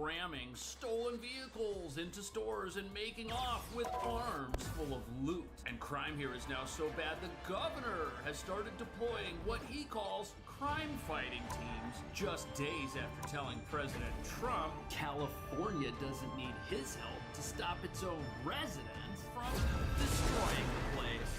ramming stolen vehicles into stores and making off with arms full of loot. And crime here is now so bad the governor has started deploying what he calls crime-fighting teams just days after telling President Trump California doesn't need his help to stop its own residents from destroying the place.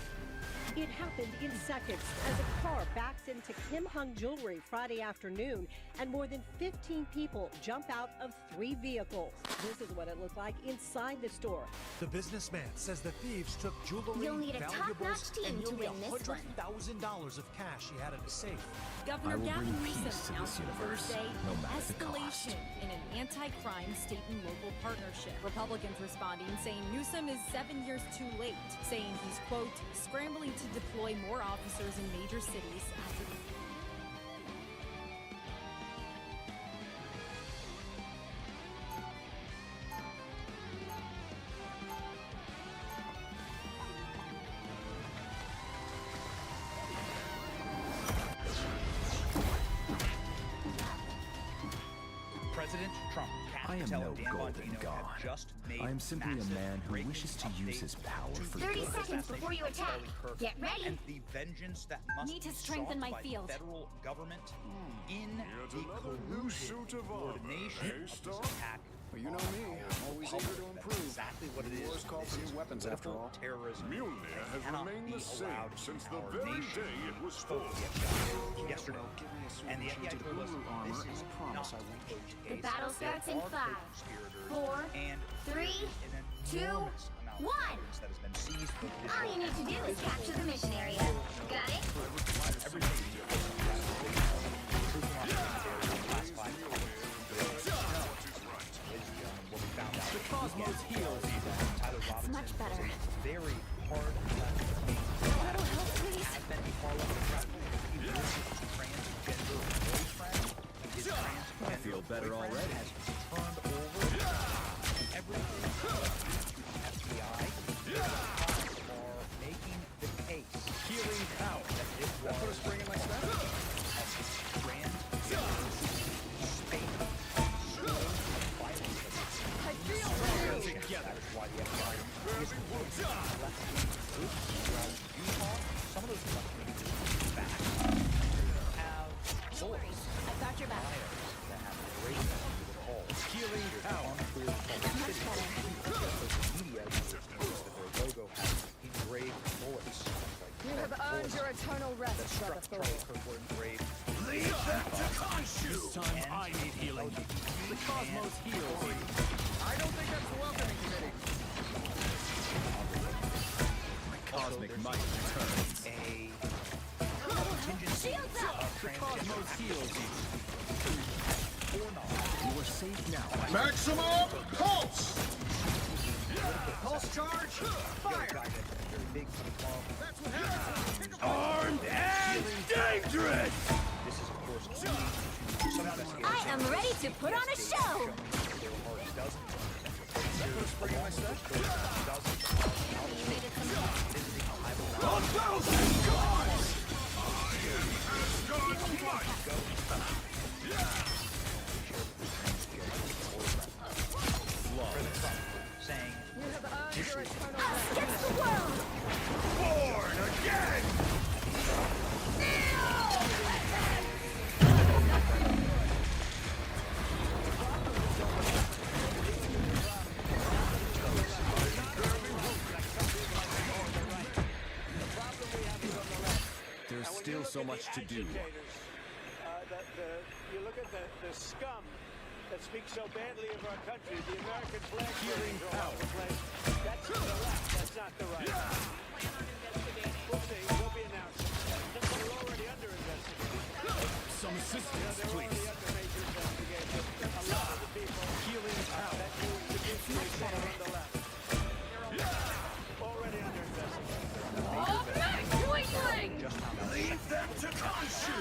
It happened in seconds as a car backs into Kim Hung Jewelry Friday afternoon, and more than 15 people jump out of 3 vehicles. This is what it looked like inside the store. The businessman says the thieves took jewelry, You'll need a valuables, top-notch team and to nearly win this one. $100,000 of cash he had in a safe. Governor Gavin Newsom announced to this Thursday universe, no matter the cost. escalation in an anti-crime state and local partnership. Republicans responding, saying Newsom is 7 years too late, saying he's, quote, scrambling to deploy more officers in major cities after the President Trump I am Patel no and Dan golden Bongino god. have just made I am simply a massive man who breaking wishes to use his updates power to for 30 good. seconds before you attack. Charlie Kirk Get ready. And the vengeance that must Need to be strengthen sought my by field. federal government in Yet the another new collusion suit of armor, coordination eh, of Star? this attack. Well, you know me. I'm always eager to That's improve. exactly what it is. Wars call This for is new weapons, after political all. terrorism. Mjolnir has cannot remained be the same allowed since in the our very nation. day it was Spoke formed. the FBI yesterday. Give me a suit And the which FBI needs told us blue armor this and is a promise not I won't a The case. battle There starts in are 5, co-conspirators 4, and 3, an 2, enormous amount of 1. evidence that has been seized from this All you need to do is capture the mission area. Got it? everything classified. What we found out. The Cosmos heals. Tyler Robinson much better. was a very hard Little help, please. has been a part of the problem. He lives with his transgender boyfriend. His transgender I feel better boyfriend already. has turned over everything to the FBI. Are making the case. Healing out. That it was Put a spring in my step. I feel together. That is why the FBI is some of those facts have sources I've got your back. that have great calls. Healing out. Unclear social media that their logo has engraved bullets. You have earned your eternal That rest, struck Brother Thor. Charlie Kirk were engraved. Leave them to Khonshu! This time And I need healing. The Cosmos heals. I don't think that's the welcoming committee. My cosmic might returns. A contingency Shields up. of The Cosmos heals. You are safe now. Maximum pulse! Pulse charge. Fire. That's what happens. Armed and dangerous! This is, of course, key to some investigators. I am ready to put on a show. There are dozens Put a spring in my step. You needed some visiting Iowa. 1,000 gods! I am Asgard's might! Saying, You have earned your eternal us rest. against the world. Born again! There's still so much to do. You look at the scum that speaks so badly of our country, the American flag flying all over the place. That's the left, that's not the right. We'll see, we'll be announcing. We're already under investigation. Some assistance, They're already please. under major investigation. A lot of the people Healing out. that move to district are on the left. Already under investigation. Leave them to Khonshu!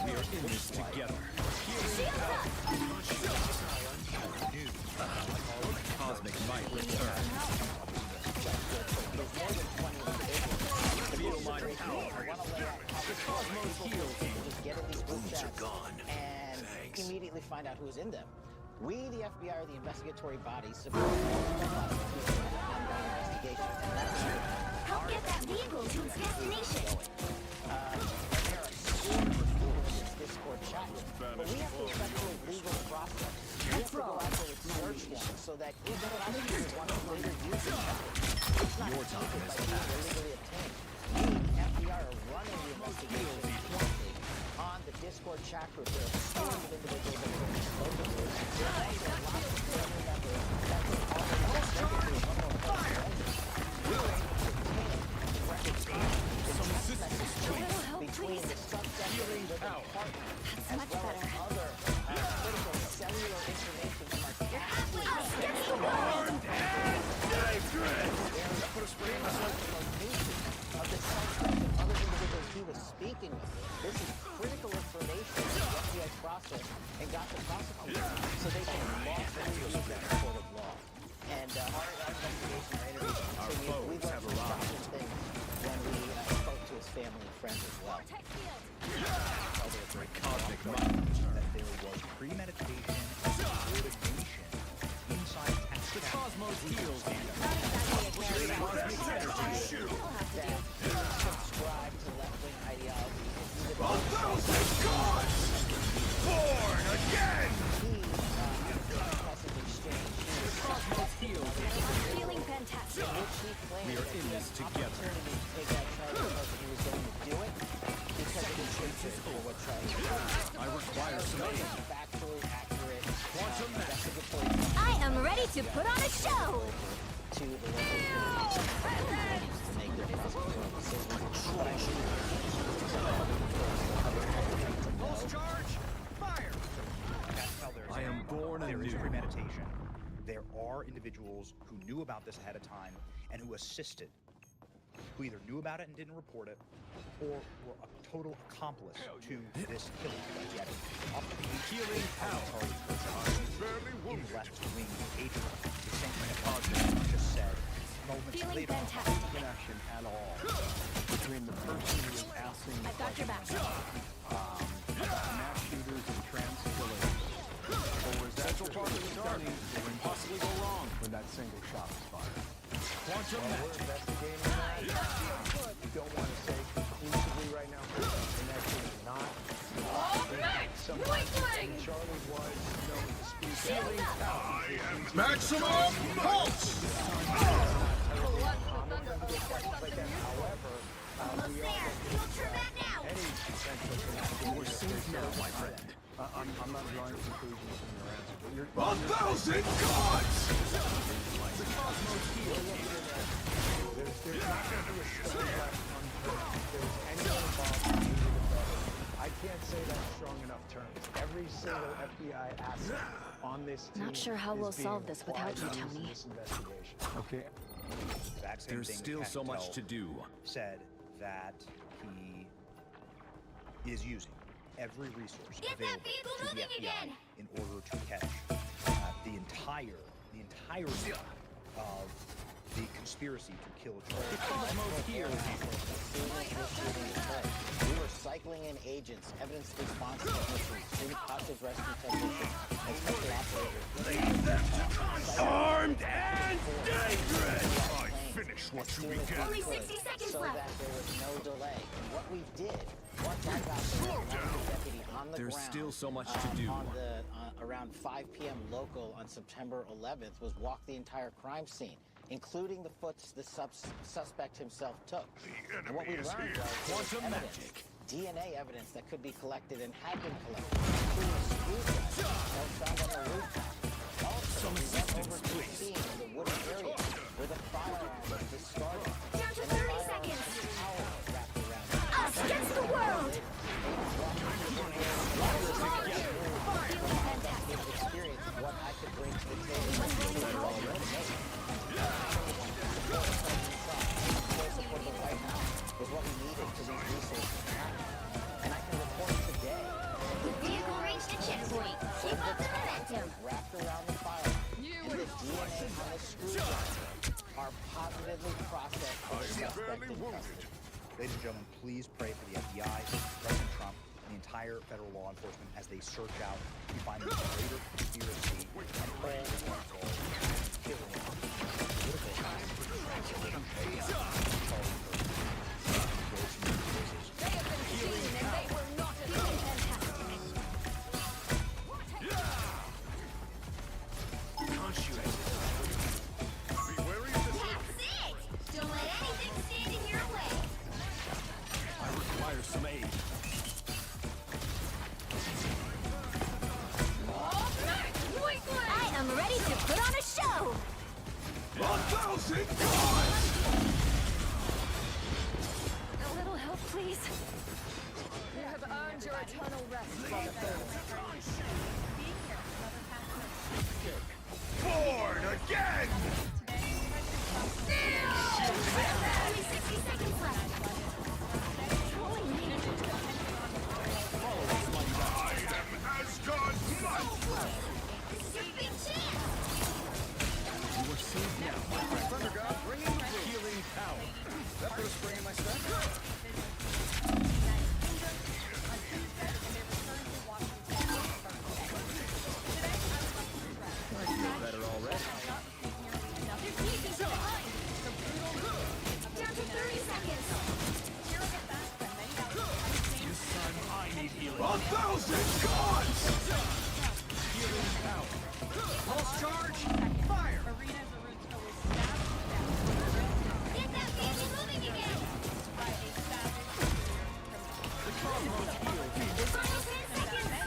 We are in this together. Shields up. Cosmic might return. Feel my power. The Cosmos heals. Get at these group Wounds are chats gone. and Thanks. immediately find out who's in them. We, the FBI, are the investigatory body supporting ongoing investigations. And that's Help get that vehicle to its destination. there are scores of people in this Discord chat room, but we have to effectuate legal process. We have to go out there with search warrants so that if the prosecutors want to later use the chat, it's not Your time tainted by has being passed. illegally obtained. We, the FBI, are running the investigation jointly on the Discord chat group. There are scores of individuals that have been exposed to this. There are also lots of family members that have already been fire! We were able to obtain records Some assistance, please. between the suspect and the living partner, as much well as better. other critical cellular information from our Against the wall! Armed and dangerous! put a spray in the location of the suspect and other individuals he was speaking with. This is critical information that the FBI processed and got to prosecute so they can lawfully use that in a court of law. And our investigation, our interview continues. We learned some shocking things when we spoke to his family and friends as well. Cosmic mind. That there was premeditation and coordination inside The cosmos heals. That subscribe to left-wing ideology is either 1,000 gods! Born again! message exchange. Cosmos heals. Feeling fantastic. We are in this together. Take that charge because he was going to do it because of the chances for what charge. I require some aid. Factually accurate. Quantum investigatory I am ready to put on a show. to the local authorities to make their prosecutorial decisions. But I should Pulse charge, fire! That's how I am born there is anew. premeditation. There are individuals who knew about this ahead of time and who assisted, who either knew about it and didn't report it, or were a total accomplice to this killing. Like yet, up to the Healing power. in left-wing hatred, the same thing that just said moments Feeling later. fantastic. Connection at all between the person who is asking I've got your back. mass shooters and trans killers. Or was that just starting to possibly go wrong when that single shot was fired? Quantum We're investigating that. We don't want to say conclusively right now, and that's not. Charlie was known to speak out. Maximum pulse! However, Almost there. Don't turn back now. any potential for We're safe now, my friend. I'm not drawing conclusions from your answer, but you're 1,000 gods! there's not going to be a stone left unturned. If there's anyone involved in either the better. I can't say that's strong enough terms. Every single FBI asset on this team Not sure how is we'll being solve this without applied you, in Tony. this investigation. Okay. Exact same There's thing still that so much to Patel do. said that he is using every resource Get that available vehicle to the moving FBI again! in order to catch the entirety of the conspiracy to kill Charlie. Cosmos heals. We were cycling in agents, evidence response technicians, student hostage rescue technicians, and special operators. Armed and dangerous! I finish what you began. Only 60 seconds so left. that there was no delay. And what we did, once I got there, the deputy on the There's ground, still so much to do. on the around 5 p.m. local on September 11th, was walk the entire crime scene, including the foots the suspect himself took. And what we enemy is learned here. was Quantum evidence, magic. DNA evidence that could be collected and had been collected, including a screwdriver that was found on a rooftop. Also, Some we went assistance, over to the please. scene in the wooded area where the firearm was discarded. Down to And the 30 firearm seconds. had a towel wrapped around it. Us against the world. Feeling fantastic. Experience what I could bring to the table. Support the White House was what we needed for these resources to happen. And I can report today The vehicle reached a checkpoint. Keep up the momentum. wrapped around the firearm and the DNA on the screwdriver are positively processed for the suspect in custody. Ladies and gentlemen, please pray for the FBI, President Trump, and the entire entire federal law enforcement as they search out to find the greater conspiracy and all killing They have been seen and they will not escape. Be wary of this. That's it! Don't let anything stand in your way. I require some aid. I am ready to put on a show! 1,000 gods! A little help, please. You have earned your eternal rest, Bored again! Only 60 seconds left. I am Asgard's might! This is your big chance! You are saved now, my friend. Thunder God, bringing healing power. That put a spring in my step. I feel better already. Down to 30 seconds. Son, I need healing. 1,000 gods! Healing power. Pulse charge! Fire! Get that baby moving again! Final 10 seconds!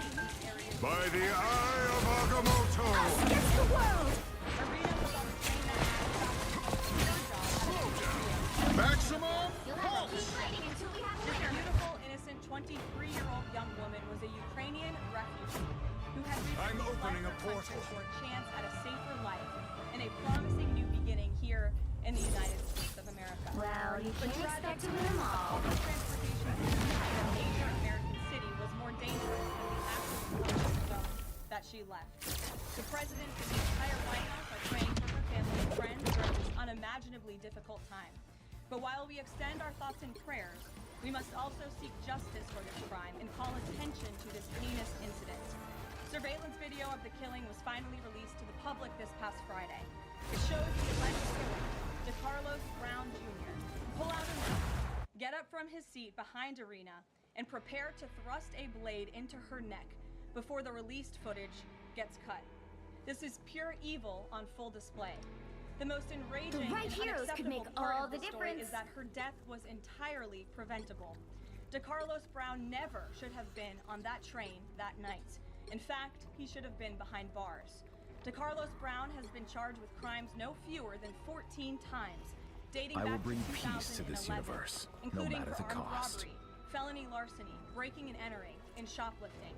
By the eye of Agamotto! Against the world! Maximum You'll have to keep fighting until we have a This winner. beautiful, innocent 23-year-old young woman was a Ukrainian refugee who had I'm recently opening left a her country portal. for a chance at a safer life and a promising new beginning here in the United States of America. Well, you can't expect to win them all. Public transportation in a major American city was more dangerous than the active conflict zone that she left. The president and the entire White House are praying for her family and friends during this unimaginably difficult time. But while we extend our thoughts and prayers, we must also seek justice for this crime and call attention to this heinous incident. Surveillance video of the killing was finally released to the public this past Friday. It shows the alleged killer, DeCarlos Brown Jr., pull out a knife, get up from his seat behind Irina, and prepare to thrust a blade into her neck before the released footage gets cut. This is pure evil on full display. The most enraging The right and heroes could unacceptable make part all of the the story difference. is that her death was entirely preventable. DeCarlos Brown never should have been on that train that night. In fact, he should have been behind bars. DeCarlos Brown has been charged with crimes no fewer than 14 times, dating I back will bring to peace to this 2011, universe, no including matter for the armed cost. robbery, felony larceny, breaking and entering, and shoplifting.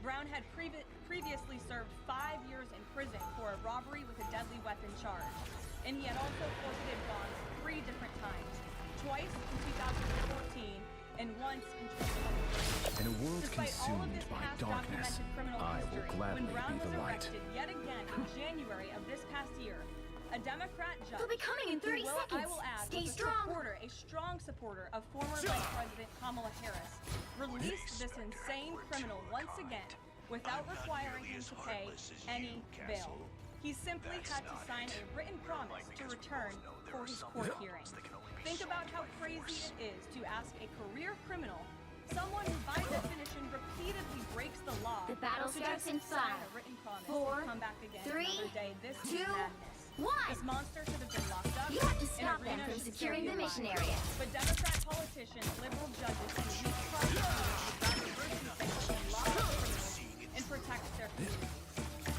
Brown had previously served 5 years in prison for a robbery with a deadly weapon charge, and he had also forfeited bonds 3 different times, twice in 2014 and once in 2023. In a world Despite all of consumed this by past darkness, documented criminal I will history, gladly when Brown be the was light. arrested yet again in January of this past year, a Democrat judge, They'll be coming in 30 who I seconds. will add, Stay was strong. a strong supporter of former Vice President Kamala Harris, released this insane criminal once again without requiring him to pay any bail. He simply had to sign a written promise to return for his court hearing. Think about how crazy it is to ask a career criminal, someone who by definition repeatedly breaks the law, The battle to starts just in sign 5, a written promise 4, to come back again 3, another day. This 2, is madness. 1. This monster should have been locked up. You have to and stop them Irina from should securing stay the mission alive. area. But Democrat politicians, liberal judges, and weak prosecutors would rather prison things than lock up criminals and protect their communities.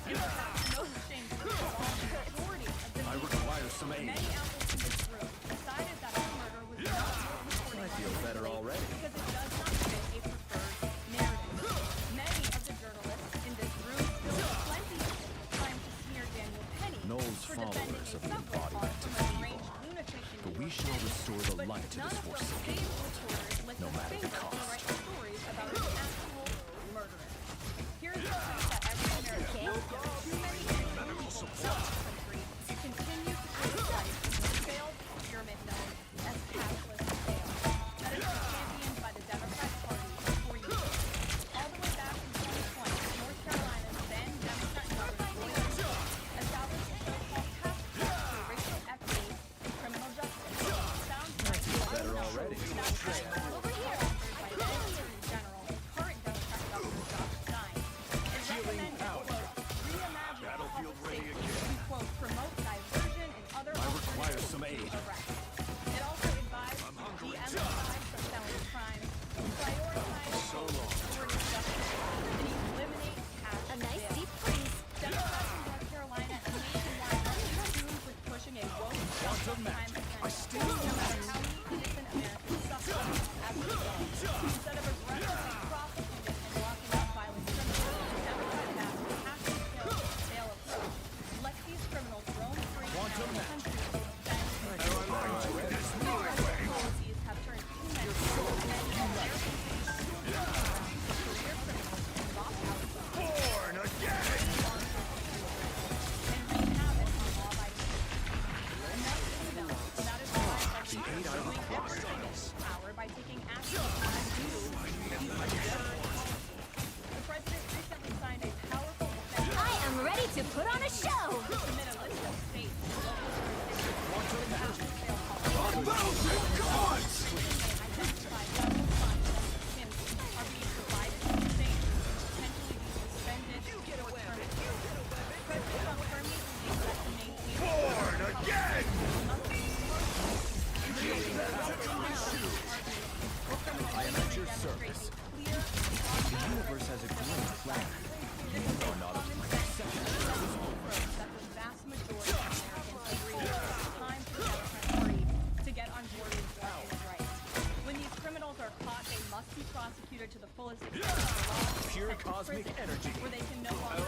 In fact, no shame to the majority of the I require some aid. many outlets in this room decided that our murder was not worth reporting I on feel better publicly already. because it does not fit a preferred narrative. Many of the journalists in this room spilled plenty of ink trying to smear Daniel Penny Knowles for followers defending of a the subway embodiment from of a evil. deranged lunatic in But New we York shall City. restore the But light to none this of those forsaken same world, reporters lift no a matter the finger to cost. write stories about an actual murderer. Here's the proof that every American knows there are too many innocent people in this country to continue to criticize the failed experiment known as cashless sales that has been championed by the Democrat Party for years. arrests. It also advised to de-emphasize from felony crimes, prioritize restorative justice, and eliminate cash A nice bail. deep freeze. Democrats in North Carolina and nationwide are consumed with pushing a woke crime agenda, no matter how many innocent Americans suffer as a result. Instead of aggressively prosecuting and locking up violent criminals, Democrats have a passion kill bail approach. Let these criminals roam free around the country. Policies have turned too many American career criminals and mob houses. Born again! And wreak havoc on law-abiding citizens. Enough is enough. That is why President Trump is doing everything in his power by taking action on the president recently signed a powerful defense I am ready to put on a show. to submit a list of states and local jurisdictions to pass bail policies. Identify double funds that are being provided to states potentially be suspended or terminated. President Trump firmly believes that to maintain Born again! I am at your service. The universe has a green flag. You are not a that the vast majority of Americans agree it's time for the Democrat Party to get on board with voting rights. When these criminals are caught, they must be prosecuted to the fullest extent of the law. Pure and cosmic prison, energy. where they can no longer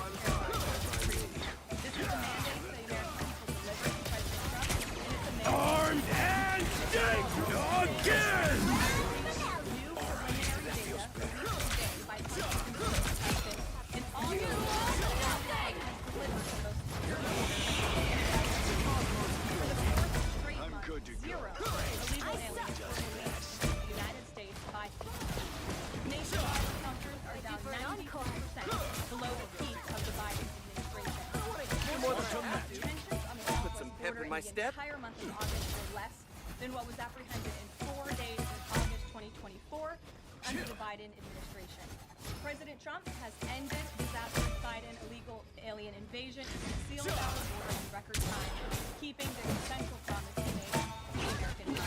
this is a mandate the American people delivered to President Trump, and it's a mandate Armed and staked again! new preliminary data released today by the testing, and all new laws has delivered the most for the fourth straight month, zero illegal aliens were released to the United States by nationwide encounters are down 94%, below the peak of the Biden administration. Tensions on the southwest border in the entire month of August were less than what was apprehended in 4 days in August 2024 under the Biden administration. President Trump has ended disastrous Biden illegal alien invasion and sealed down the border in record time, keeping the essential promise he made to the American people.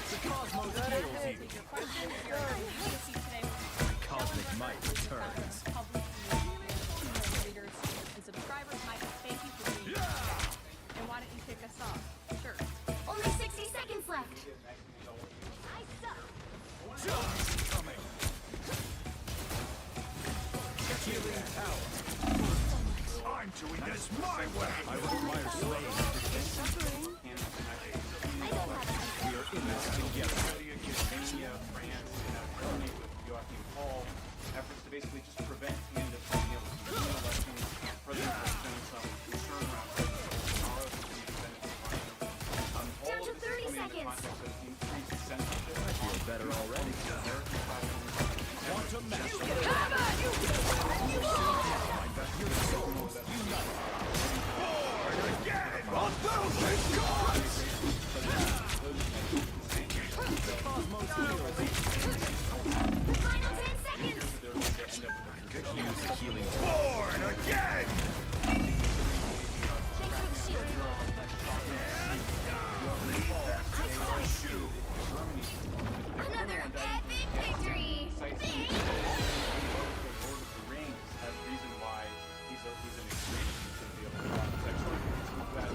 Take your questions. Here are your seat today with Cosmic might returns. public community readers and subscribers. Michael, thank you for being here today. And why don't you kick us off? Sure. Only 60 seconds left. I suck. Coming. Healing power. I'm doing this my way. I require slaves. I don't have We are in this together. India, France, and coordinate with Joachim Paul efforts to basically just prevent Canada from being able to win elections. President has been some concern around tomorrow to be defended on all Down of to this 30 is coming in the seconds. context of increased censorship. I feel better already. Quantum master. Born again! On battlefield gods! Cosmos Final 10 seconds. healing. Born again! Thanks for the shield. Another epic victory. Lord of the Rings as reason why he's an extreme to be able to cross sexual that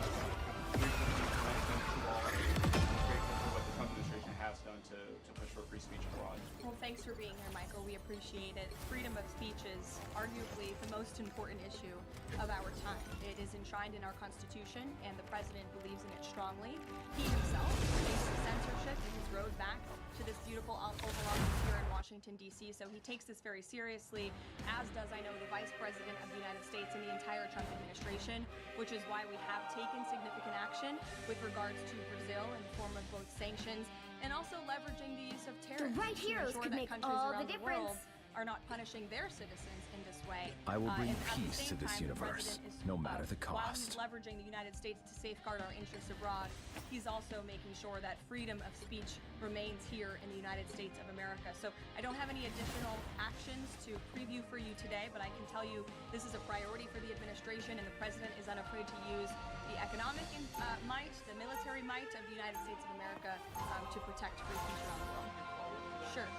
grateful for what the Trump administration has done to push for free speech abroad. Well, thanks for being here, Michael. We appreciate it. Freedom of speech is arguably the most important issue of our time. It is enshrined in our Constitution, and the president believes in it strongly. He himself faces censorship in his road back to this beautiful Oval Office here in Washington, D.C., so he takes this very seriously, as does, I know, the Vice President of the United States and the entire Trump administration, which is why we have taken significant action with regards to Brazil in the form of both sanctions and also leveraging the use of tariffs right to heroes ensure could that make countries all around the the world difference. are not punishing their citizens in this way. I will bring And at the peace same to this time, the universe, president is, no matter the While he's cost. leveraging the United States to safeguard our interests abroad, he's also making sure that freedom of speech remains here in the United States of America. So I don't have any additional actions to preview for you today, but I can tell you this is a priority for the administration, and the president is unafraid to use the economic might, the military might of the United States of America America to protect free speech around the world. Sure.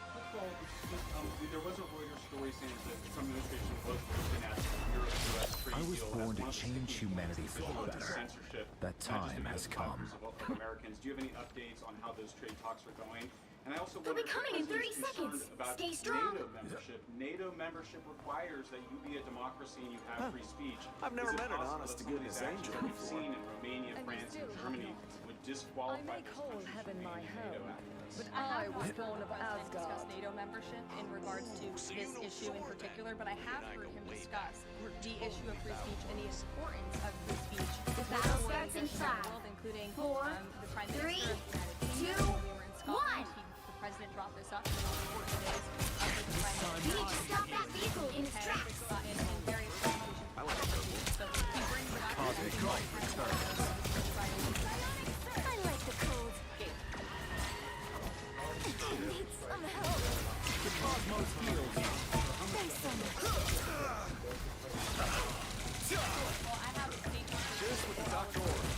There was a Reuters story saying that the Trump administration was looking at Europe-U.S. trade I was deal born as to one of the change sticking humanity points for the of better. censorship, That not just time has come. 5% of Americans. Do you have any updates on how those trade talks are going? And I also They'll wonder be if coming in the 30 president's concerned seconds. about Stay strong. NATO membership. NATO membership requires that you be a democracy and you have free speech. I've never Is it met an possible honest-to-goodness that some of these actions angel that we've before. seen in Romania, France, and Germany would disqualify those countries from being NATO activists? But I was born of discuss Asgard. NATO membership in regards to this issue in particular, but I have heard him discuss the issue of free speech and the importance of free speech. The battle starts in the 5, world, including 4, the Prime 3, Minister of the United 2, Kingdom when we were in Scotland. 1. The President brought this up in the important days of the Prime We need to stop that vehicle in its tracks. in various presentations. I like trouble. So he brings it up. Cosmic light returns. I like the cold. I need some help. The cosmos heals you. Thanks so much. Well, I have a statement. Just what the doctor ordered.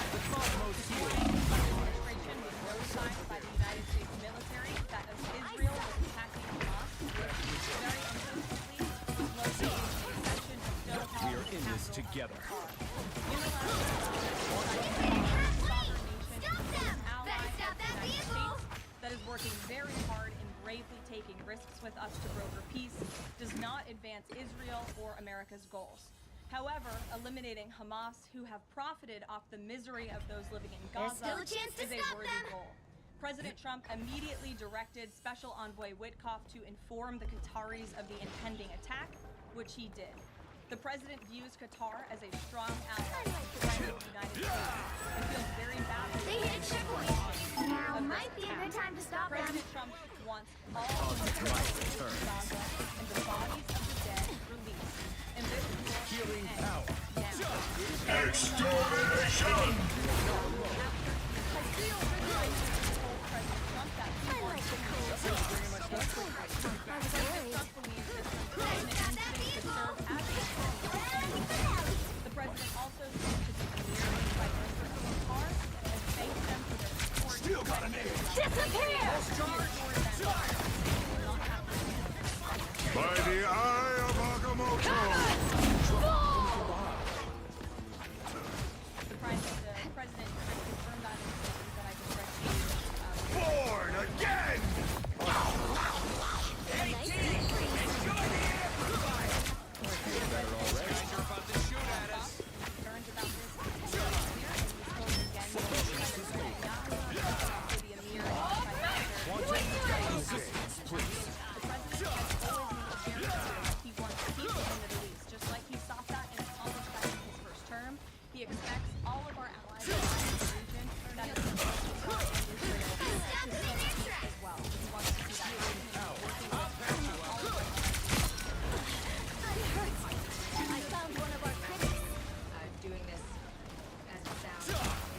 The cosmos administration was notified by the United States military that Israel was attacking Hamas, which very unfortunately was located in a section of Doha. We are in this together. That is working very hard and bravely taking risks with us to broker peace does not advance Israel or America's goals. However, eliminating Hamas, who have profited off the misery of those living in There's Gaza, still a chance to is a stop worthy them. goal. President Trump immediately directed Special Envoy Witkoff to inform the Qataris of the impending attack, which he did. The president views Qatar as a strong ally of the United States and feels very badly. They hit a checkpoint. Now might be a good time to stop them. President Trump wants all of the civilians in Gaza and the bodies of the dead released. And this will Healing end power. now. Extermination! I like the cold. I was worried. The president also spoke to the premier and prime minister of Qatar and thanked them for their support. Still got a name. Disappear! By the eye of Agamotto! The president confirmed on his statement that I just read to you. Born again! Better already. Concerns about this. He was told again that the emir and the prime minister. Resistance, please. The president has always made it very clear he wants peace in the Middle East, just like he sought that and accomplished that in his first term. He expects all of our allies in the region that is Qatar and Israel to seek peace as well. He wants to see that working with all of our I found one of our critics. Doing this as a sound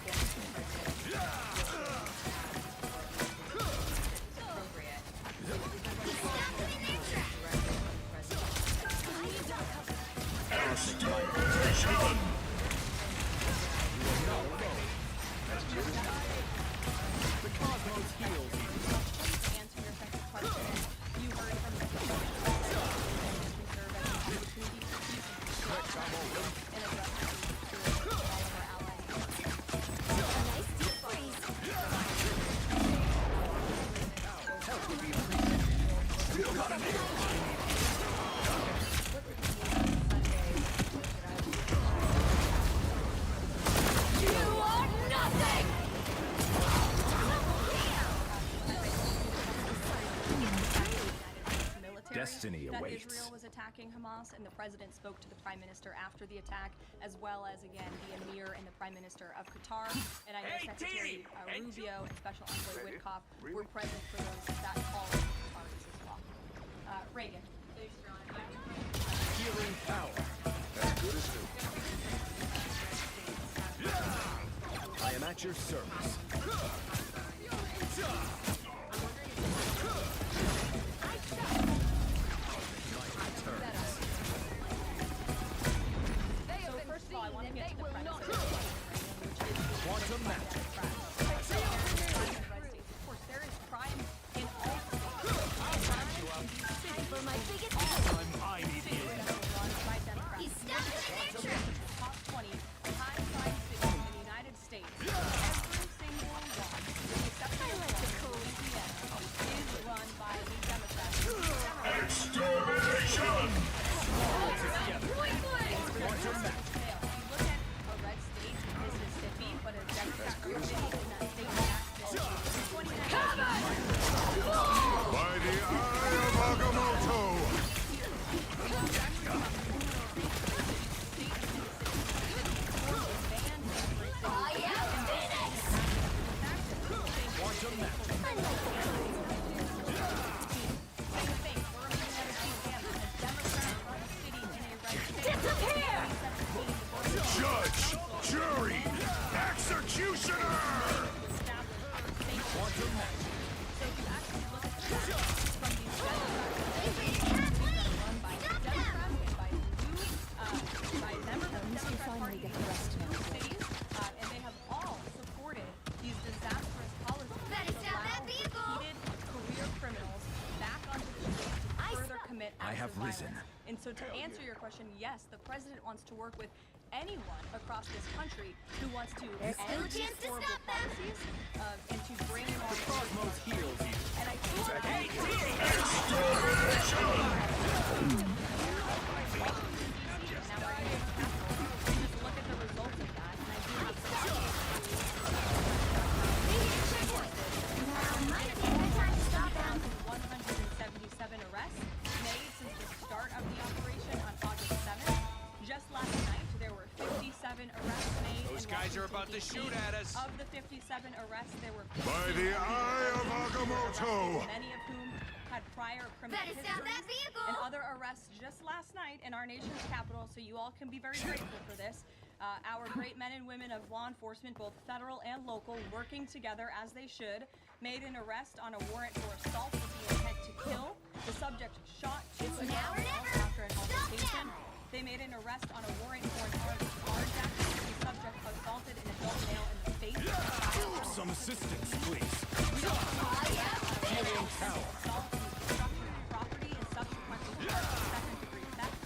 against the president. Appropriate. He stabbed them in their tracks. I need backup. Extermination! The cosmos heals you. To answer your second question, you heard from the president that we serve as an opportunity for peace and address issues to all of our allies. A nice deep freeze. Still got a name. You are nothing! Military Destiny that awaits. Israel was attacking Hamas, and the president spoke to the prime minister after the attack, as well as again the emir and the prime minister of Qatar. And I know Secretary Rubio and Special Envoy Witkoff were present for that call to the Qataris as well. Reagan. Healing power. As good as new. I am at your service. So first of all, I want to get to the premise of the question, which is reported by Democrats. Of course, there is crime in all states. For my biggest I need Cities that are run by Democrats. He's stuck in the picture. The top 20 high crime cities in the United States. Every single one, with the exception of Louisiana, is run by the Democrats. Extermination! If you look at a red state, Mississippi, but a Democrat city in that state passed in 2019. By the eye of Agamotto! Judge, jury, executioner! And they have all supported these disastrous policies that allow repeated career criminals back onto the streets to further commit acts of violence. And so to answer your question, yes, the president wants to work with anyone across this country who wants to end these horrible policies and to bring on Cosmos heals you. and I think just look at the results of that, and I do have to say 177 arrests made since the start of the operation on August 7th. Just last night, there were 57 arrests made. Those guys are about to shoot at us. Of the 57 arrests, there were By the eye of Agamotto! many of whom had prior criminal Better stop that histories vehicle! and other arrests just last night in our nation's capital, so you all can be very grateful for this. Our great men and women of law enforcement, both federal and local, working together as they should, made an arrest on a warrant for assault with the intent to kill. The subject shot two now or adults never. after an altercation. They made an arrest on a warrant for an armed carjacking. The subject assaulted an adult male in the face. Some assistance, please. Healing tower. Assault, destruction of property, and subsequently charged with second-degree theft.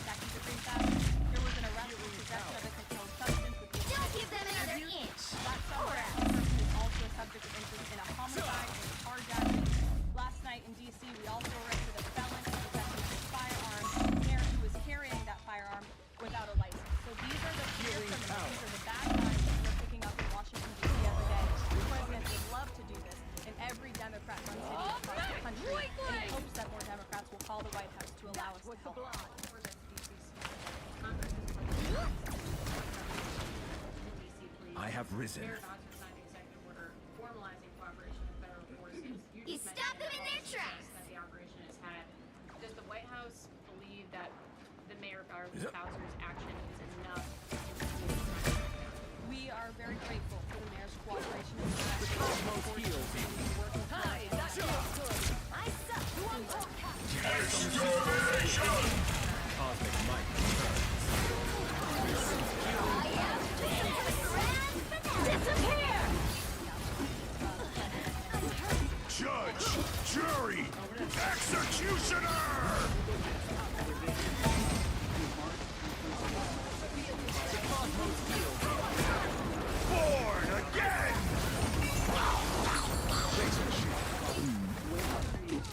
Second-degree theft. There was an arrest for possession of a controlled substance with the Don't give them another inch. That subject is also a subject of interest in a homicide and carjacking. Last night in D.C., we also arrested a felon for possession of a firearm who was carrying that firearm without a license. So these are the clear criminals. These are the bad guys that we're picking up in Washington, D.C. every day. The president would love to do this in every Democrat-run city across the country, and he hopes that more Democrats will call the White House to allow us to help. I have risen. Mayor Bowser signed an executive order formalizing cooperation with federal forces. You stop them in their tracks. That the operation has had. Does the White House believe that the Mayor Bowser's action is enough? We are very grateful for the mayor's cooperation in this working Hi, that feels good. I suck. You want more? Cosmic might. Disappear! Judge, jury, executioner! Born again!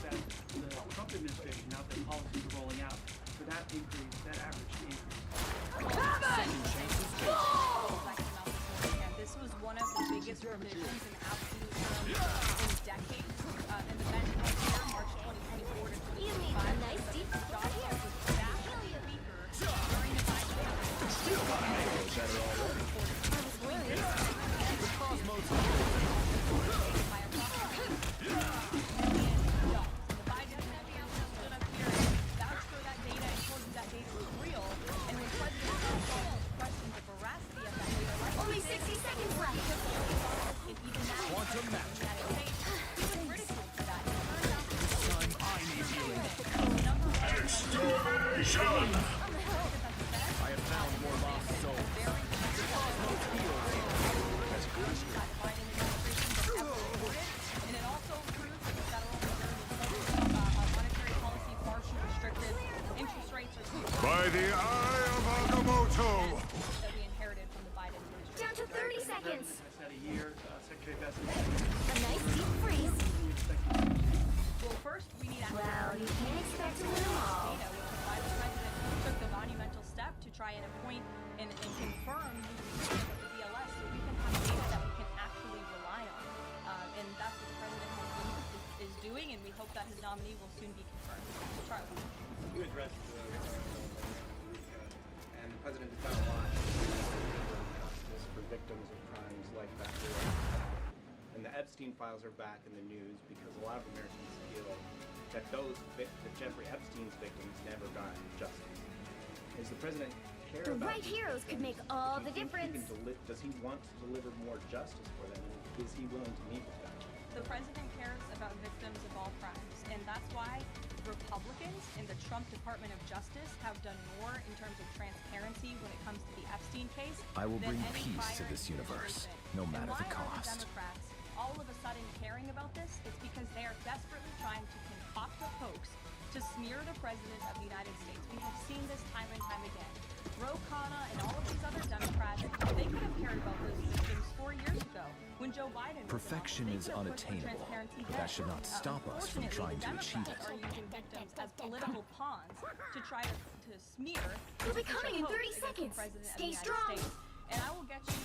That the Trump administration, now that policies are rolling out, for that increase, that average to increase. And this was one of the biggest revisions in absolute terms in decades. And the benchmark here, March 2024 to 2025. You need a nice deep job growth was vastly weaker during the Biden administration. Still got an angle better already. The Cosmos By approximately $1 million. The Biden administration stood up here and vouched for that data and told you that data was real. And when President Trump questioned the veracity of that data, Only 60 seconds left. and even now, Quantum match. he was ridiculed for that. It turns out that This time I need healing. the number one Extermination! I I have found By the eye of Agamotto! That we inherited from the Biden administration. Down to 30 seconds. I said a year, Secretary Best. A nice deep freeze. Well, first we need Well, you can't expect to win them all. which is why the president took the monumental step to try and appoint and confirm the BLS so we can have data that we can actually rely on. And that's what the president is doing, and we hope that his nominee will soon be confirmed. Charlie. You addressed and the president has done a lot justice for victims of crimes like that. And the Epstein files are back in the news because a lot of Americans feel that that Jeffrey Epstein's victims never got justice. Does the president care The about right these heroes could make victims? all Do the you think difference. does he want to deliver more justice for them? And is he willing to meet with them? The president cares about victims of all crimes, and that's why Republicans in the Trump Department of Justice have done more in terms of transparency when it comes to the Epstein case. I will than bring any peace prior to this universe, administration. no And matter the why are cost. Democrats all of a sudden caring about this? It's because they are desperately trying to concoct a hoax to smear the president of the United States. We have seen this time and time again. Ro Khanna and all of these other Democrats, they could have cared about those victims 4 years ago when Joe Biden was Perfection in is office. They could have put unattainable, transparency but that then. should not stop us from Unfortunately, trying the to achieve Democrats it. are using victims as political pawns to try to smear. We'll be the coming in hoax 30 against the seconds. President of Stay the United strong. States. And I will get you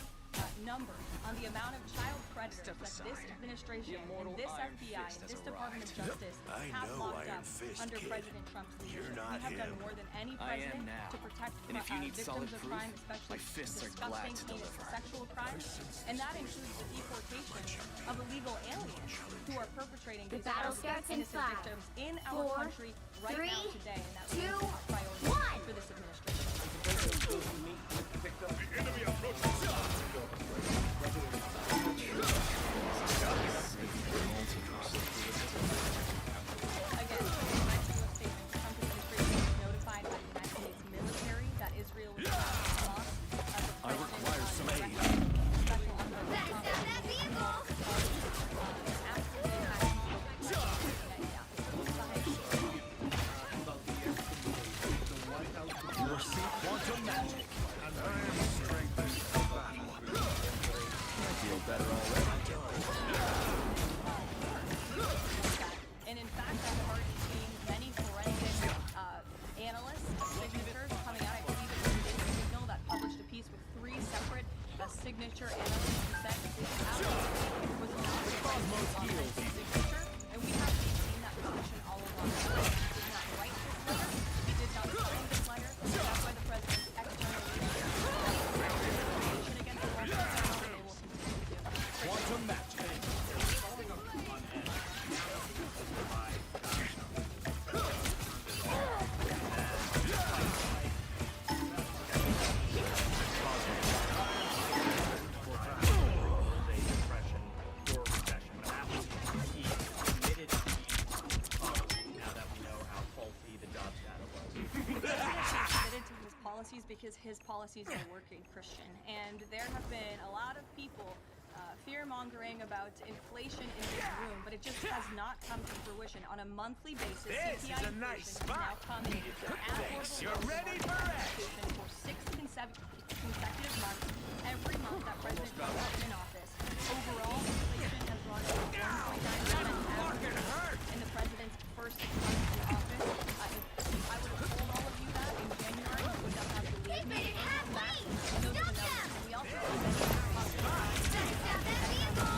numbers on the amount of child predators that this administration and this FBI and this Department of Justice have locked up under President Trump's leadership. We have done more than any president to protect victims of crime, especially disgusting, heinous sexual crimes. And that includes the deportation of illegal aliens who are perpetrating The these battle horrific, starts in innocent 5, victims in our 4, country right 3, now today. And that's 2, a priority 1. for this administration. The enemy approaches! Again, in my U.S. statement, the Trump administration was notified by the United States military that Israel was about to launch I require some aid. special envoy. Your seat quantum magic. And I am strengthened for battle. I feel better already. And in fact, I've already seen many forensic analysts, signatures coming out. I believe it was Daily Signal that published a piece with 3 separate signature analysts who said that this application was not a signature. And we have seen that position all along. He did not write this letter. He did not sign this letter. That's why the president's external relations against the Washington Post, and they will continue to do. Quantum magic. Because his policies are working, Christian. And there have been a lot of people fear-mongering about inflation in this room, but it just has not come to fruition. On a monthly basis, This CPI is a nice inflation is now coming Thanks. You're ready for action. for 6 consecutive months. Every month that President Trump has been in office, overall inflation has run to 1.9% average. In the president's first 6 months in office, I would have told all of you that in January, you would not have believed me. And those are the numbers. And we also see that it was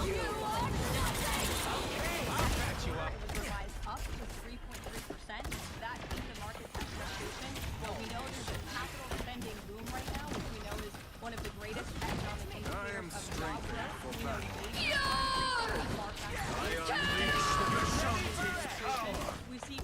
revised up to 3.3%. That is the market's expectation. Well, we know there's a capital spending boom right now, which we know is one of the greatest economic indicators of job growth. We know wages are increasing far faster. We see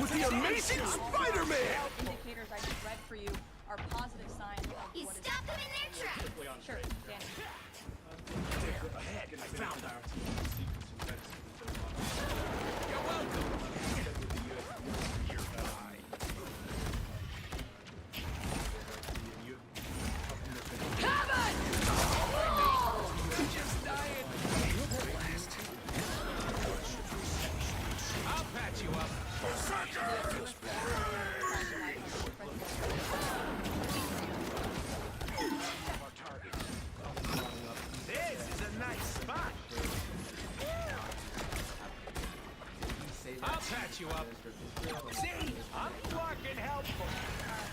with the amazing Spider-Man! Indicators I just read for you are positive signs of You what is stopped them in their tracks. Sure, Danny. Ahead, I found her. You're welcome. I'll patch you up. This is a nice spot. I'll patch you up. See, I'm fucking helpful.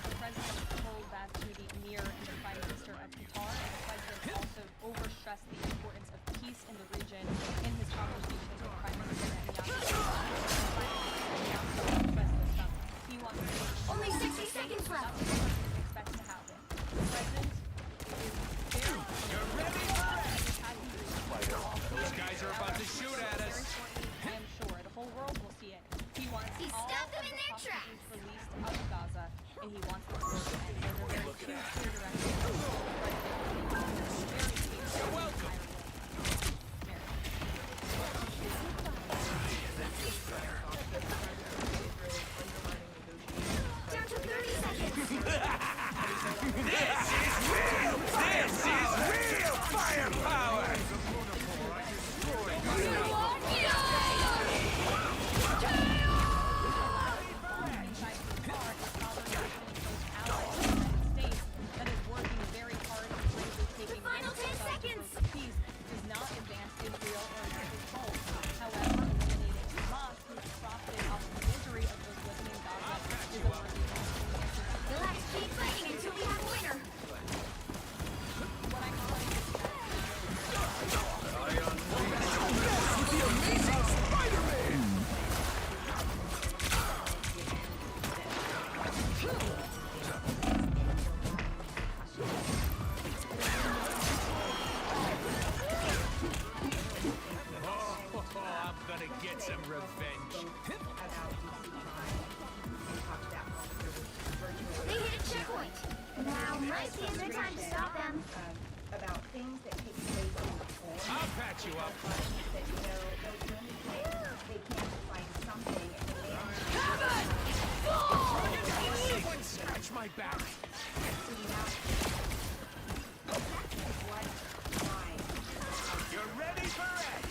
The president told that to the Emir and the Prime Minister of Qatar, and the president also overstressed the importance of peace in the region in his conversations with Prime Minister Netanyahu. He wants to Only 60 seconds left. expects to happen. The president is very You're ready for it. Those guys are about to shoot at us. I am sure the whole world will see it. He wants He all stopped them of in the their hostages tracks. released out of Gaza, and he wants the war to end. Those are very clear directives. You're welcome. Down to 30 seconds. This is real firepower! That is working very hard and bravely taking Final 10 seconds. peace does not advance Israel or its goals. However, eliminating Hamas, who's profited off the misery of those living in Gaza, is a worthy cause. Let's keep fighting until we have a winner. What I'm calling is With the amazing Spider-Man! I'm gonna get some revenge. They hit a checkpoint. Now might be a good time to stop them. About things that take place in the home. I'll patch you up. That, you know, they can't find something. Someone scratch my back. You're ready for it.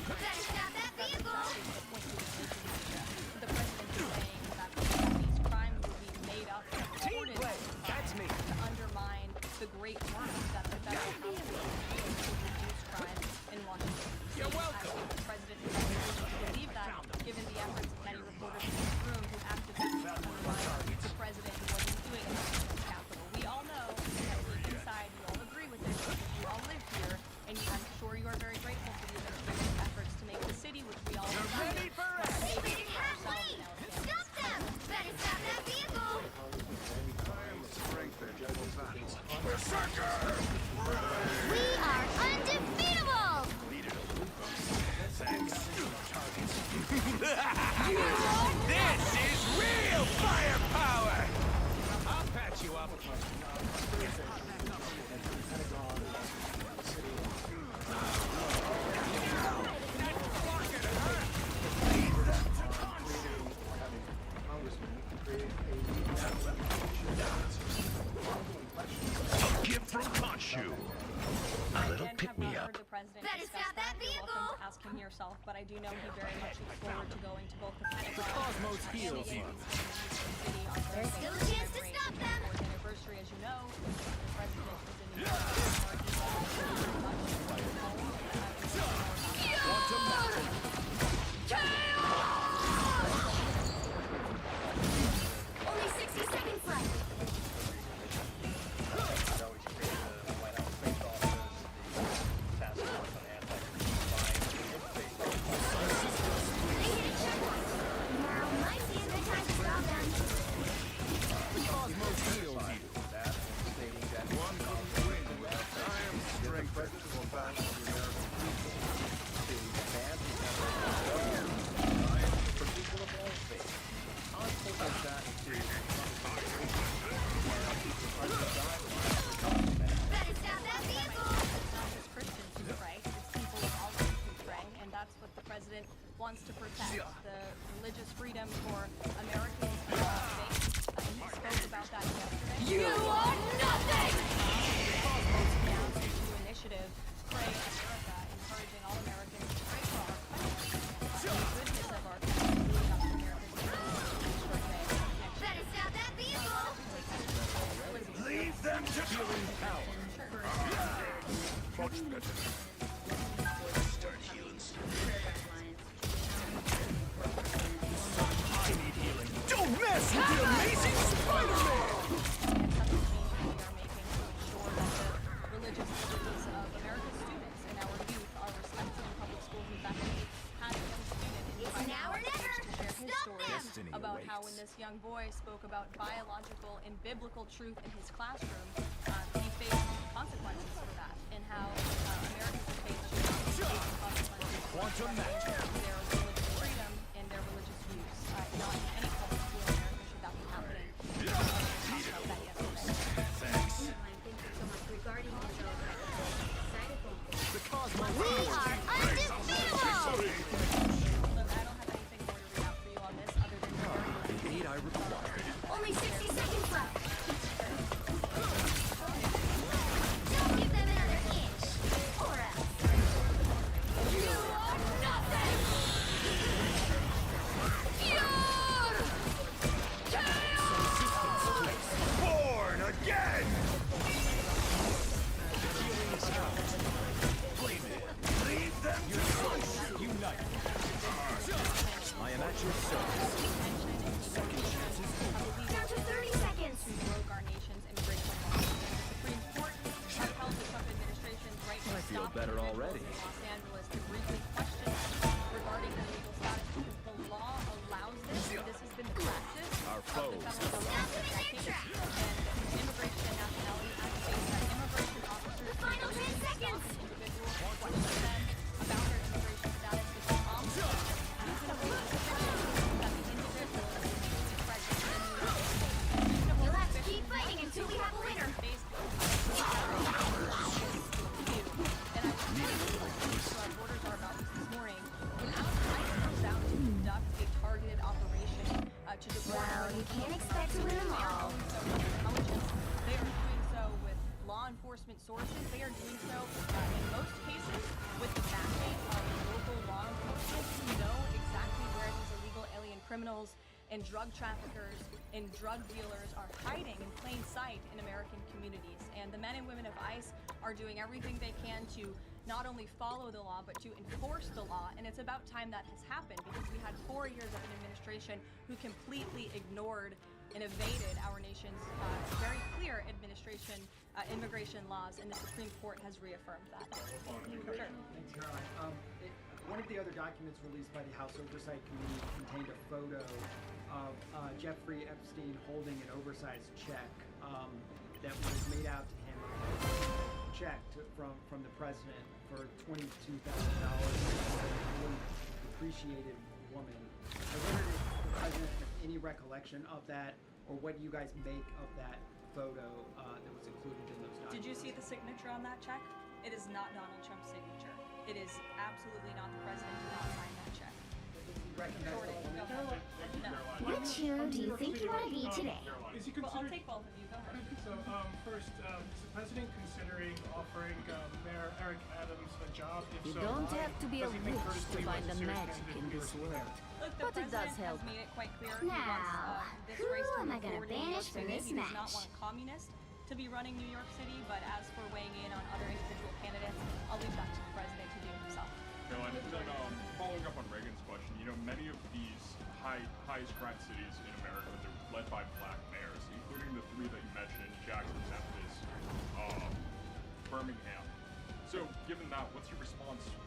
Better stop that vehicle. the president is saying that these crimes will be made up and reported That's me. to undermine the great work that the federal House is doing to reduce crime in Washington. You're I welcome. think the president has no reason to believe that, given the efforts of many reporters in this room who actively undermined the president and what he's doing in the Capitol. We all know that deep inside you all agree with this because you all live here, and I'm sure you are very grateful for the administration's efforts to make the city, which we all ready for it. They made it halfway. Stop them. Better stop that vehicle. We are undefeatable. This is real firepower! I'll patch you up. A gift from Khonshu. A little pick-me-up. The president Better discuss stop that You're welcome vehicle. to ask him yourself, but I do know he very much looks forward to going to both the Pentagon Cosmos and the heals you. City on There's Thursday. still a chance to stop them. For his anniversary, as you know, the president is in New York. Only 60 seconds left. They hit a checkpoint. Now might be a good time to stop them. Cosmos heals you. One Yes, you're the amazing Spider-Man! Religious liberties of America's students and our youth are respected in public schools. In fact, we had a young student invite now or never. to share his story Destiny about how awaits. when this young boy spoke about biological and biblical truth in his classroom, he faced consequences for that, and how Americans of faith should not be facing consequences Quantum for magic. their religious freedom and their religious views. Not in any public school in America should that be happening. Thanks. Thank you so much. Regarding the side effects. The cosmos. We are undefeatable! Look, I don't have anything more to read out for you on this other than The aid I require. Only 60 seconds left. Don't give them another inch. Or else. You are nothing! Pure chaos! Born again! Flame it. Lead them to sunshine. Unite. I am at your service. Second chances. Down to 30 seconds. who broke our nation's immigration laws. The Supreme Court upheld the Trump administration's right to I feel stop better individuals already. in Los Angeles to briefly question regarding their legal status because the law allows this. This has been the practice Our of the foes. federal government for decades. And Immigration and Nationality Act states that immigration officers The final 10 can stop seconds. an individual, question them about their immigration status with the option that the individual is legally present in the United States. You'll have to keep fighting until we have a winner. Our borders are about this morning. When ICE comes out to conduct a targeted operation to deport Well, you can't expect to win them all. They are doing so with law enforcement sources. They are doing so in most cases with the backing of local law enforcement who know exactly where these illegal alien criminals and drug traffickers and drug dealers are hiding in plain sight in American communities. And the men and women of ICE are doing everything they can to not only follow the law, but to enforce the law. And it's about time that has happened because we had 4 years of an administration who completely ignored and evaded our nation's very clear immigration laws, and the Supreme Court has reaffirmed that. Sure. Thanks, Caroline. One of the other documents released by the House Oversight Committee contained a photo of Jeffrey Epstein holding an oversized check that was made out to him, from the president for $22,000 for a really appreciated woman. I wondered if the president has any recollection of that, or what you guys make of that photo that was included in those documents. Did you see the signature on that check? It is not Donald Trump's signature. It is absolutely not the president did not sign that check. Jordan, go ahead. No. Which hero do you think you want to be today? Is he Well, I'll considering? take both of you. Go ahead. So, first, is the president considering offering Mayor Eric Adams a job? If You so, don't why? have to be a Does he think witch Curtis to Lee find was a the serious magic candidate in for this US world. Look, the But it does president help. has made it quite clear Now, he wants this who race to am I move gonna forward in New York banish from City. this He does not match? want a communist to be running New York City, but as for weighing in on other individual candidates, I'll leave that to the president to do himself. Caroline, following up on Reagan's question, many of these highest crime cities in America, they're led by black mayors, including the three that you mentioned, Jackson, Memphis, Birmingham. So, given that, what's your response to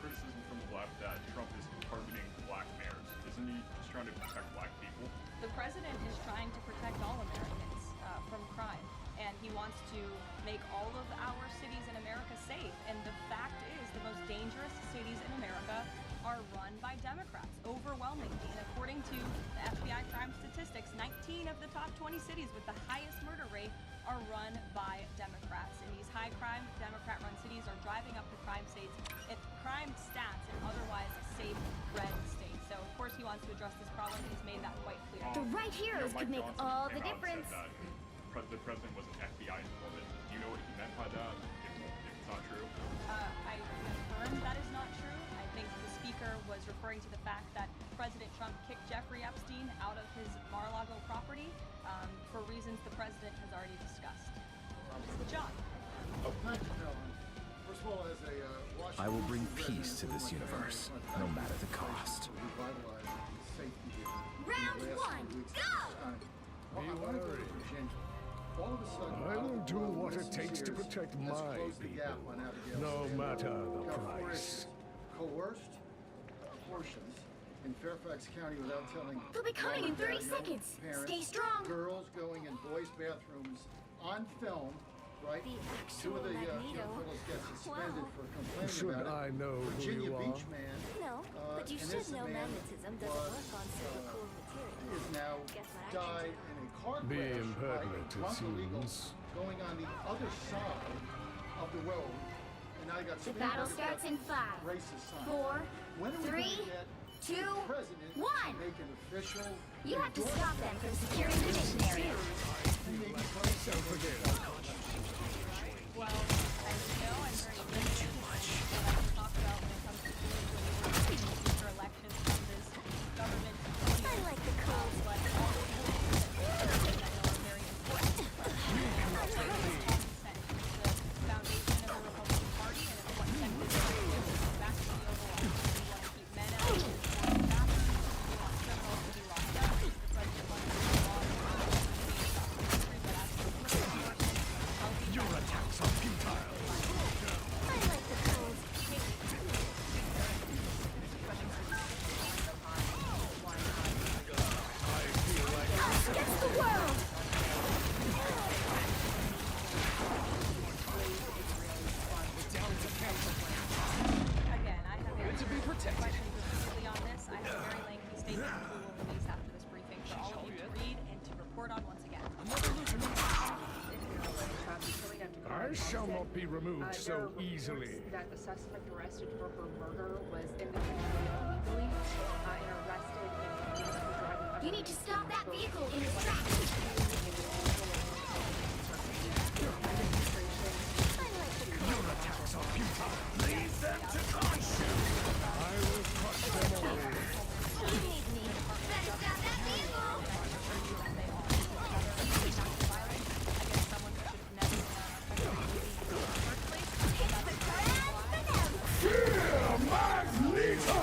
criticism from the left that Trump is targeting black mayors? Isn't he just trying to protect black people? The president is trying to protect all Americans from crime, and he wants to make all of our cities in America safe. And the fact is, the most dangerous cities in America are run by Democrats, overwhelmingly. And according to the FBI crime statistics, 19 of the top 20 cities with the highest murder rate are run by Democrats. And these high-crime, Democrat-run cities are driving up the crime stats in otherwise safe red states. So, of course, he wants to address this problem. He's made that quite clear. The right heroes could make all the difference. The president was an FBI informant. Do you know what he meant by that? If it's not true? I confirm that is not true. I think the speaker was referring to the fact that President Trump kicked Jeffrey Epstein out of his Mar-a-Lago property for reasons the president has already discussed. John. First of all, as a I will bring peace to this universe, no matter the cost. revitalize safety here. Round In the last one, few weeks, Well, I want to go to Virginia. All of a sudden, I will do what it takes to protect my people, no matter the price. Coerced abortions in Fairfax County without telling. They'll be coming in 30 seconds. Stay strong. Girls going in boys' bathrooms on film. Right? Two of the fellows get suspended for complaining Should about I know who Virginia you are? Beach man. No, but you should know magnetism doesn't work on super cool material. Is now died in a car Be crash. impertinent, it seems. Going on the other side of the road, and now you got The battle starts in 5, 4, 3, 2, 1. You have to stop them from securing the mission area. Well, as you know, I'm very limited in what I can talk about when it comes to future elections from this government. I like the code. But all the things that I know are very important. The foundation of the Republican Party, and it's what sent this back to the Oval Office. We want to keep men out of the bathrooms. We want criminals to be locked up. The president wants to be laws to stop the country, but as for the person, Your attacks are futile. I like the code. Against the world! Again, I have answered questions repeatedly on this. I have a very lengthy statement which we will release after this briefing for all of you to read and to report on once again. I shall not be removed so easily. That the suspect arrested for her murder was in the illegally and arrested in driving. You need to stop that vehicle in its tracks! Your attacks are futile. Leave them to consume. I will crush them all. You need me. Better stop that vehicle! Magneto!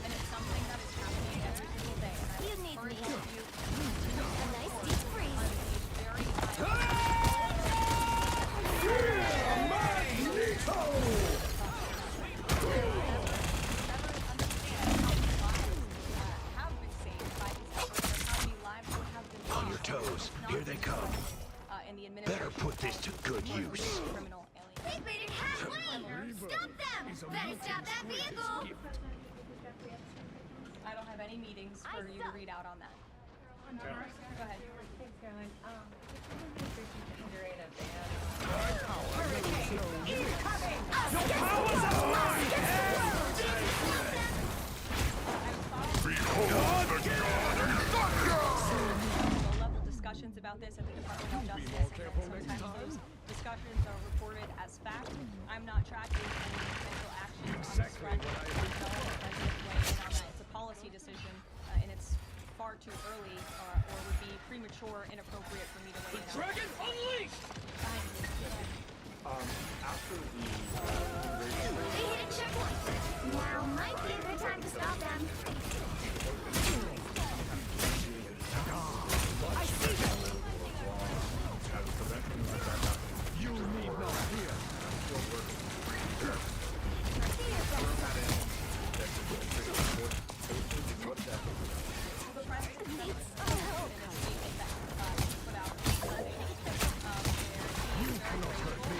And it's something that is happening every single day. You need me. A nice deep freeze. On your toes. Here they come. Better put this to good use. They've made it halfway! Stop them! Better stop that vehicle! I don't have any meetings for you to read out on that. Go ahead. Level discussions about this at the Department of Justice, and sometimes those discussions are reported as fact. I'm not tracking any potential action on this front. It's a policy decision, and it's far too early, or would be premature, inappropriate for me to weigh in on. Dragon unleashed! After the They hit a checkpoint! Now might be a good time to stop them. I see them! You need not fear. The president needs help. You cannot hurt me.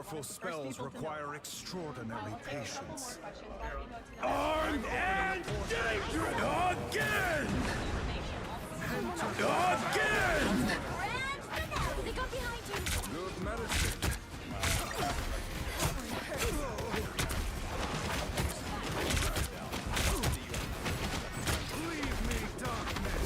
Powerful spells require extraordinary patience. Armed and dangerous! Again! Again! They got behind you! Good medicine. Leave me, darkness!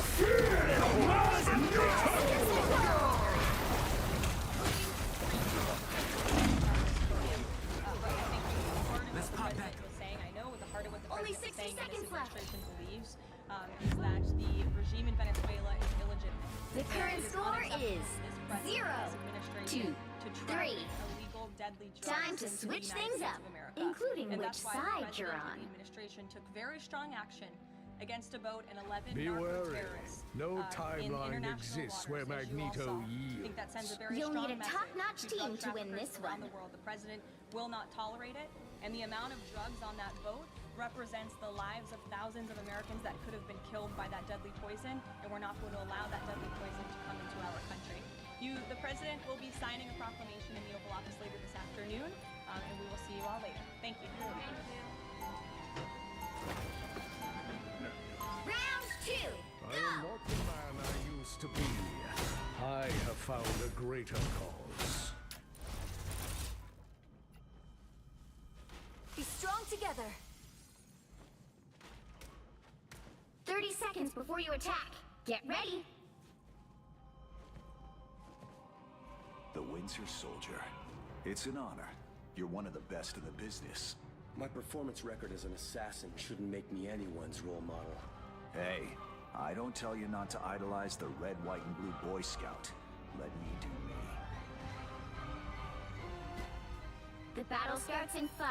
Let's pop back. I know with the heart of what the Only president is 60 saying and this seconds left. administration believes is that the regime in Venezuela is illegitimate. The current score is President 0, and his administration 2, to traffic 3. illegal deadly drugs Time to into the switch United things States up, of America. including And which that's why the side you're president and on. the administration took very strong action against a boat and 11 Be wary. narco-terrorists No in timeline international exists waters, where as you all Magneto saw. I think that sends a very You'll strong need a message top-notch to drug team to win traffickers this around one. the world. The president will not tolerate it, and the amount of drugs on that boat represents the lives of thousands of Americans that could have been killed by that deadly poison, and we're not going to allow that deadly poison to come into our country. The president will be signing a proclamation in the Oval Office later this afternoon, and we will see you all later. Thank you. Round 2, I am not the man I used to be. I have found a greater cause. Be strong together. 30 seconds before you attack. Get ready. The Windsor Soldier. It's an honor. You're one of the best in the business. My performance record as an assassin shouldn't make me anyone's role model. Hey, I don't tell you not to idolize the red, white, and blue Boy Scout. Let me do me. The battle starts in 5,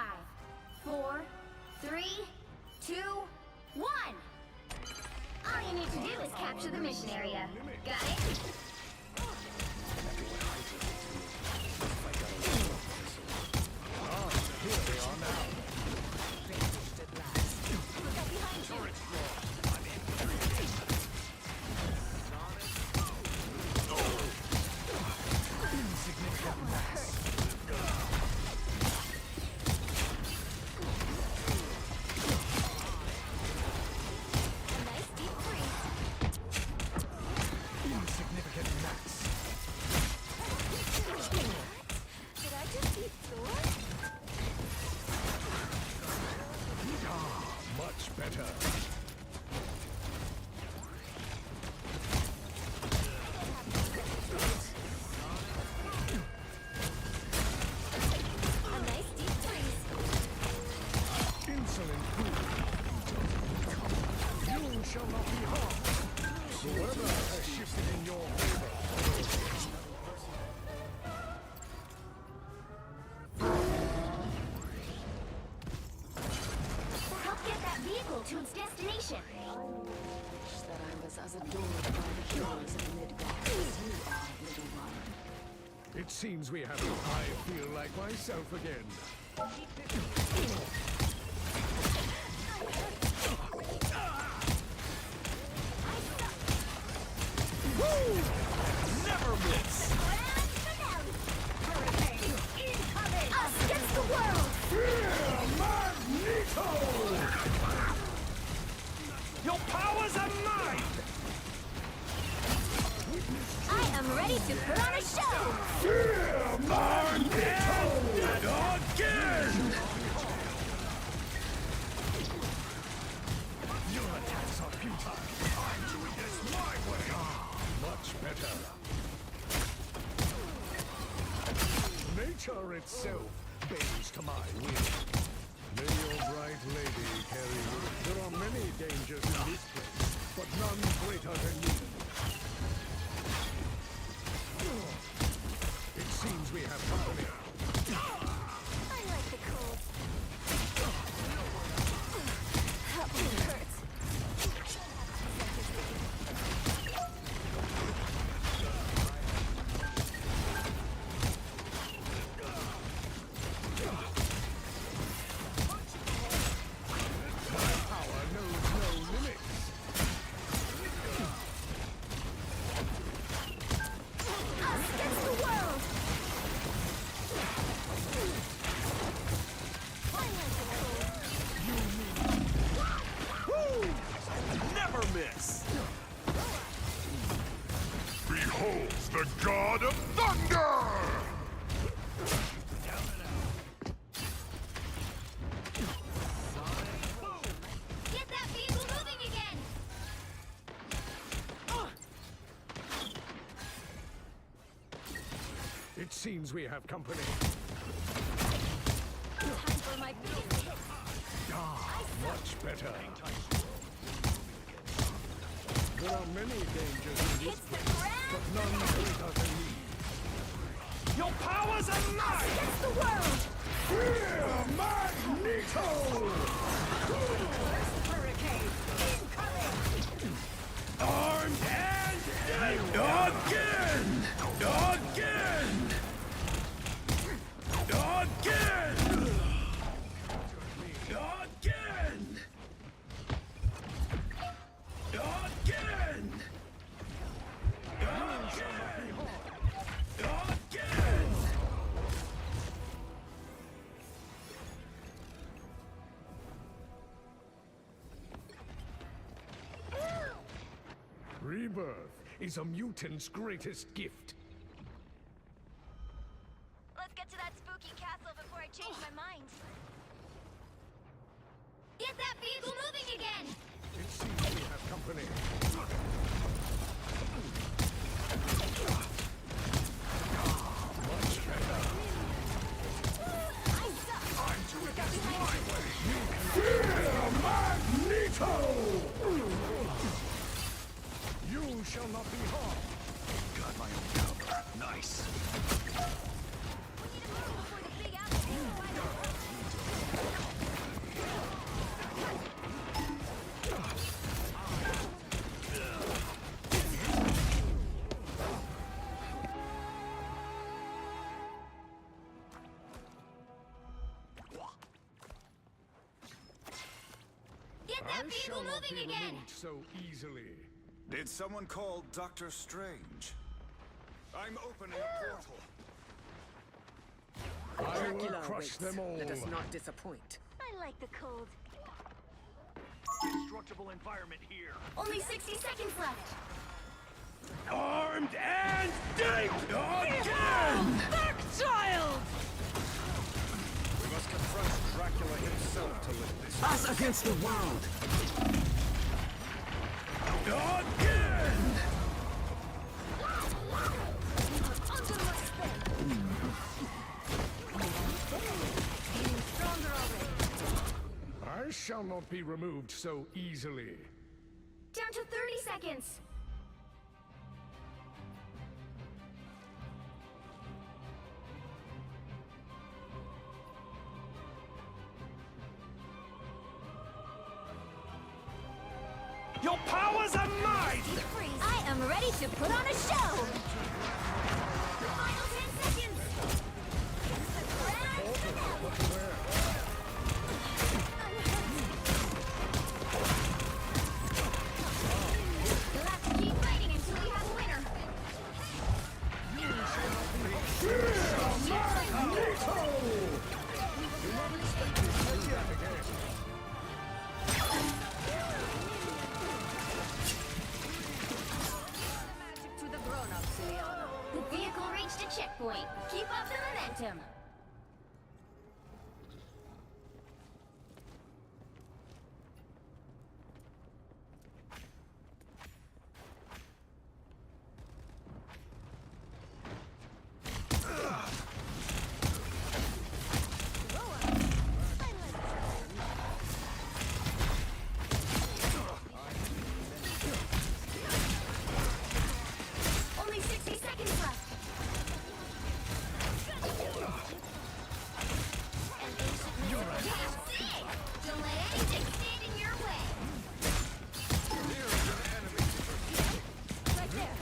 4, 3, 2, 1. All you need to do is capture the mission area. Got it? Here they are now. Look up behind you. Insignificant mass. A nice deep freeze. Insignificant mass. Did I just eat Thor? Much better. A nice deep freeze. Insolent fool. You shall not be harmed. The weather has shifted in your favor. Help get that vehicle to its destination. Wish that I was as adored by the heroes of Midgard as you are, little one. It seems we have. I feel like myself again. Woo! Never miss! Hurricane incoming! Us against the world! Magneto! Your powers are mine! I am ready to put on a show! Again! Your attacks are futile. I'm doing this my way. Much better. Nature itself bends to my will. May your bright lady carry you. There are many dangers in this place, but none greater than you. It seems we have company. I like the cold. That one hurts. It seems we have company. Time for my biggest hit. Ah, much better. There are many dangers in this place, but none greater than me. Your powers are mine! Against the world! Fear Magneto! Hurricane incoming! Armed and dead! Again! Again! Again! Again! Again! Again! Rebirth is a mutant's greatest gift. Let's get to that spooky castle before I change my mind. Get that vehicle moving again! It seems we have company. Much better. Time to it gets my way! Fear Magneto! You shall not be harmed. Got my own cover. Nice. Get that I vehicle shall not be moving again! removed so easily. Did someone call Dr. Strange? I'm opening a portal. I will Dracula crush awaits. them all. Let us not disappoint. I like the cold. Destructible environment here. Only 60 seconds left. Armed and dead! Again! Dark child! We must confront Dracula himself to lift this. Us against the world! Again! Under my spell. Feeling stronger already. I shall not be removed so easily. Down to 30 seconds. Your powers are mine! I am ready to put on a show! Final 10 seconds! You'll have to keep fighting until you have a winner. To the grown-ups, Ileana. The vehicle reached a checkpoint. Keep up the momentum. Only 60 seconds left. Don't let anything stand in your way. Right there.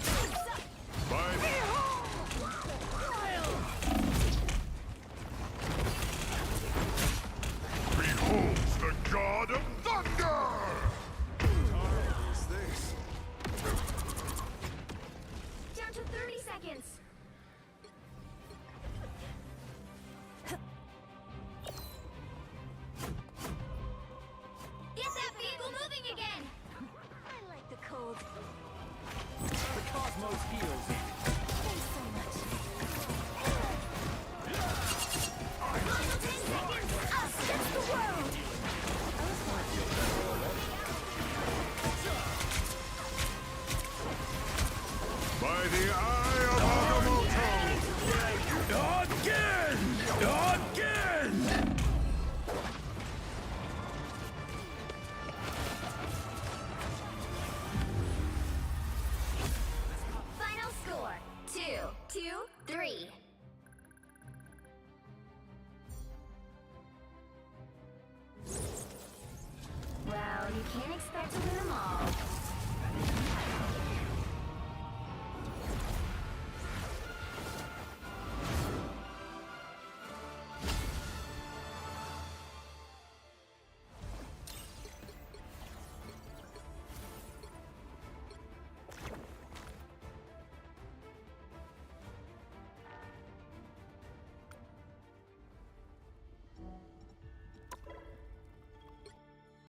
Beholds the God of Thunder! Is this? Down to 30 seconds. Get that vehicle moving again! I like the cold. The cosmos heals. Thanks so much. Final 10 seconds! Us against the world! By the eye of Agamotto! can't expect to win them all.